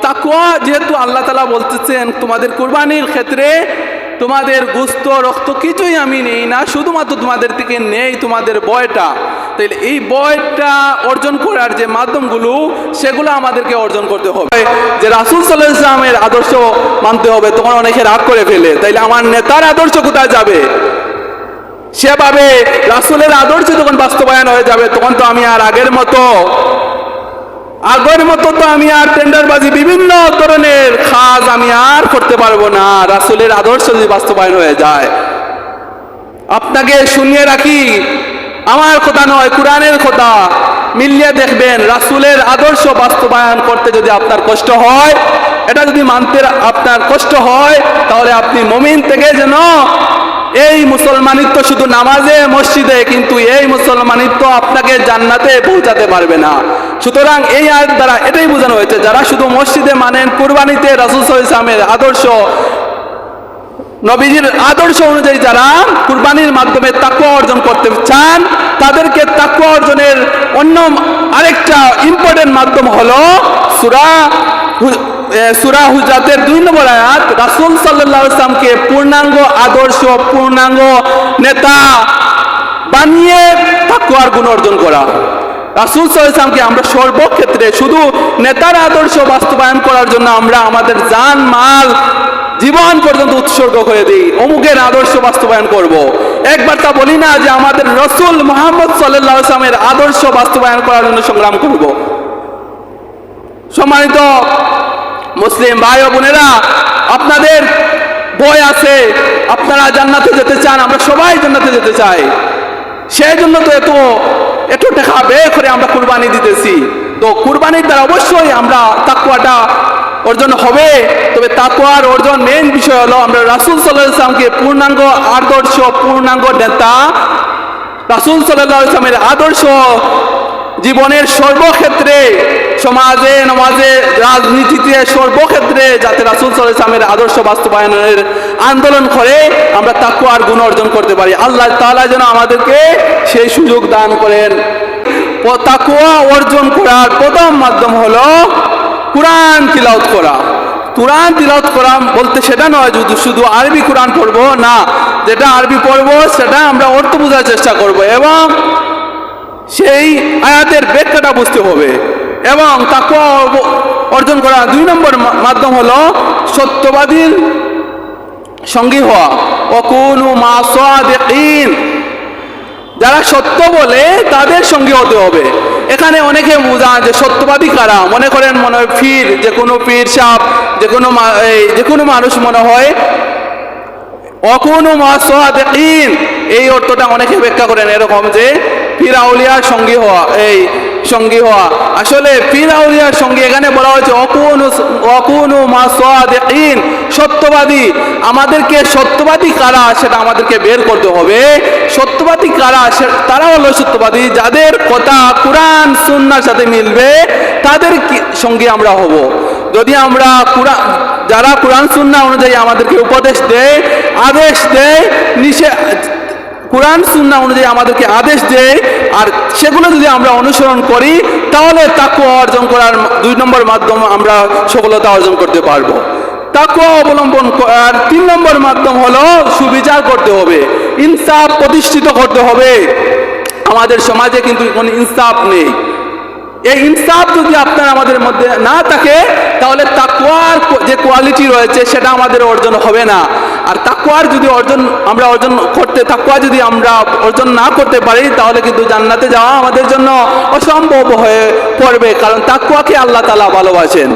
তাকওয়া যেহেতু আল্লাহ তাআলা বলতেছেন তোমাদের কুরবানির ক্ষেত্রে তোমাদের গোশত রক্ত কিছুই আমি নেই না, শুধুমাত্র তোমাদের থেকে নেই তোমাদের বয়টা। তাইলে এই বয়টা অর্জন করার যে মাধ্যমগুলো সেগুলো আমাদেরকে অর্জন করতে হবে। যে রাসূল সাল্লাল্লাহু আলাইহি ওয়াসাল্লামের আদর্শ মানতে হবে, তখন অনেকে রাগ করে ফেলে, তাইলে আমার নেতার আদর্শ কোথায় যাবে? সেভাবে রাসূলের আদর্শ যখন বাস্তবায়ন হয়ে যাবে তখন তো আমি আর আগের মতো তো আমি আর টেন্ডারবাজি বিভিন্ন ধরনের কাজ আমি আর করতে পারবো না। রাসূলের আদর্শ যদি বাস্তবায়ন হয়ে যায়, আপনাকে শুনিয়ে রাখি, আমার কথা নয়, কোরআনের কথা মিলিয়ে দেখবেন, রাসূলের আদর্শ বাস্তবায়ন করতে যদি আপনার কষ্ট হয়, এটা যদি মানতে আপনার কষ্ট হয়, তাহলে আপনি মুমিন থেকে যেন এই মুসলমানিত্ব শুধু নামাজে মসজিদে, কিন্তু এই মুসলমানিত্ব আপনাকে জান্নাতে পৌঁছাতে পারবে না। সুতরাং এই আয়াত দ্বারা এটাই বোঝানো হয়েছে, যারা শুধু মসজিদে মানেন, কুরবানিতে রাসূল সাল্লাল্লাহু আলাইহি ওয়াসাল্লামের আদর্শ, নবীজির আদর্শ অনুযায়ী যারা কুরবানির মাধ্যমে তাকওয়া অর্জন করতে চান, তাদেরকে তাকওয়া অর্জনের অন্য আরেকটা ইম্পর্টেন্ট মাধ্যম হলো সূরা হুজরাতের 2 নম্বর আয়াত, রাসূল সাল্লাল্লাহু আলাইহি ওয়াসাল্লামকে পূর্ণাঙ্গ আদর্শ, পূর্ণাঙ্গ নেতা বানিয়ে তাকওয়ার গুণ অর্জন করা। রাসূল সাল্লাল্লাহু আলাইহি ওয়াসাল্লামকে আমরা সর্বক্ষেত্রে শুধু নেতার আদর্শ বাস্তবায়ন করার জন্য আমরা আমাদের জান মাল জীবন পর্যন্ত উৎসর্গ করে দিই, অমুকের আদর্শ বাস্তবায়ন করব। একবার তা বলি না যে আমাদের রাসূল মুহাম্মদ সাল্লাল্লাহু আলাইহি ওয়াসাল্লামের আদর্শ বাস্তবায়ন করার জন্য সংগ্রাম করব। সম্মানিত মুসলিম ভাই ও বোনেরা, আপনাদের ভয় আছে, আপনারা জান্নাতে যেতে চান, আমরা সবাই জান্নাতে যেতে চাই, সেই জন্য তো এত টাকা বের করে আমরা কুরবানি দিতেছি। তো কুরবানির দ্বারা অবশ্যই আমরা তাকওয়াটা অর্জন হবে, তবে তাকওয়ার অর্জন মেইন বিষয় হলো আমরা রাসূল সাল্লাল্লাহু আলাইহি ওয়াসাল্লামকে পূর্ণাঙ্গ আদর্শ, পূর্ণাঙ্গ নেতা, রাসূল সাল্লাল্লাহু আলাইহি ওয়াসাল্লামের আদর্শ জীবনের সর্বক্ষেত্রে, সমাজে, নমাজে, রাজনীতিতে, সর্বক্ষেত্রে যাতে রাসূল সাল্লাল্লাহু আলাইহি ওয়াসাল্লামের আদর্শ বাস্তবায়নের আন্দোলন করে আমরা তাকওয়ার গুণ অর্জন করতে পারি। আল্লাহ তাআলা যেন আমাদেরকে সেই সুযোগ দান করেন। তাকওয়া অর্জন করার প্রথম মাধ্যম হলো কুরআন তিলাওয়াত করা। কুরআন তিলাওয়াত করা বলতে সেটা নয় শুধু আরবি কুরআন পড়বো না, যেটা আরবি পড়বো সেটা আমরা অর্থ বোঝার চেষ্টা করব এবং সেই আয়াতের ব্যাখ্যাটা বুঝতে হবে। এবং তাকওয়া অর্জন করা 2 নম্বর মাধ্যম হলো সত্যবাদীর সঙ্গী হওয়া। ওয়াকুনু মা সাদিকিন, যারা সত্য বলে তাদের সঙ্গী হতে হবে। এখানে অনেকে বোঝান যে সত্যবাদী কারা, মনে করেন মনে হয় পীর, যে কোনো পীর সাহেব, যে কোনো মানুষ মনে হয়। ওয়াকুনু মা সাদিকিন এই অর্থটা অনেকে ব্যাখ্যা করেন এরকম যে পীর আউলিয়ার সঙ্গী হওয়া, এই সঙ্গী হওয়া। আসলে পীর আউলিয়ার সঙ্গী এখানে বলা হয়েছে ওয়াকুনু মা সাদিকিন, সত্যবাদী। আমাদেরকে সত্যবাদী কারা সেটা আমাদেরকে বের করতে হবে। সত্যবাদী কারা? তারা হলো সত্যবাদী যাদের কথা কুরআন সুন্নাহর সাথে মিলবে, তাদের সঙ্গে আমরা হব। যদি আমরা যারা কুরআন সুন্নাহ অনুযায়ী আমাদেরকে উপদেশ দেয়, আদেশ দেয়, কুরআন সুন্নাহ অনুযায়ী আমাদেরকে আদেশ দেয়, আর সেগুলো যদি আমরা অনুসরণ করি, তাহলে তাকওয়া অর্জন করার 2 নম্বর মাধ্যম আমরা সফলতা অর্জন করতে পারবো। তাকওয়া অবলম্বন করার 3 নম্বর মাধ্যম হলো সুবিচার করতে হবে, ইনসাফ প্রতিষ্ঠিত করতে হবে। আমাদের সমাজে কিন্তু কোনো ইনসাফ নেই। এই ইনসাফ যদি আমাদের মধ্যে না থাকে, তাহলে তাকওয়ার যে কোয়ালিটি রয়েছে সেটা আমাদের অর্জন হবে না। আর তাকওয়ার যদি তাকওয়া যদি আমরা অর্জন না করতে পারি, তাহলে কিন্তু জান্নাতে যাওয়া আমাদের জন্য অসম্ভব হয়ে পড়বে, কারণ তাকওয়াকে আল্লাহ তাআলা ভালোবাসেন।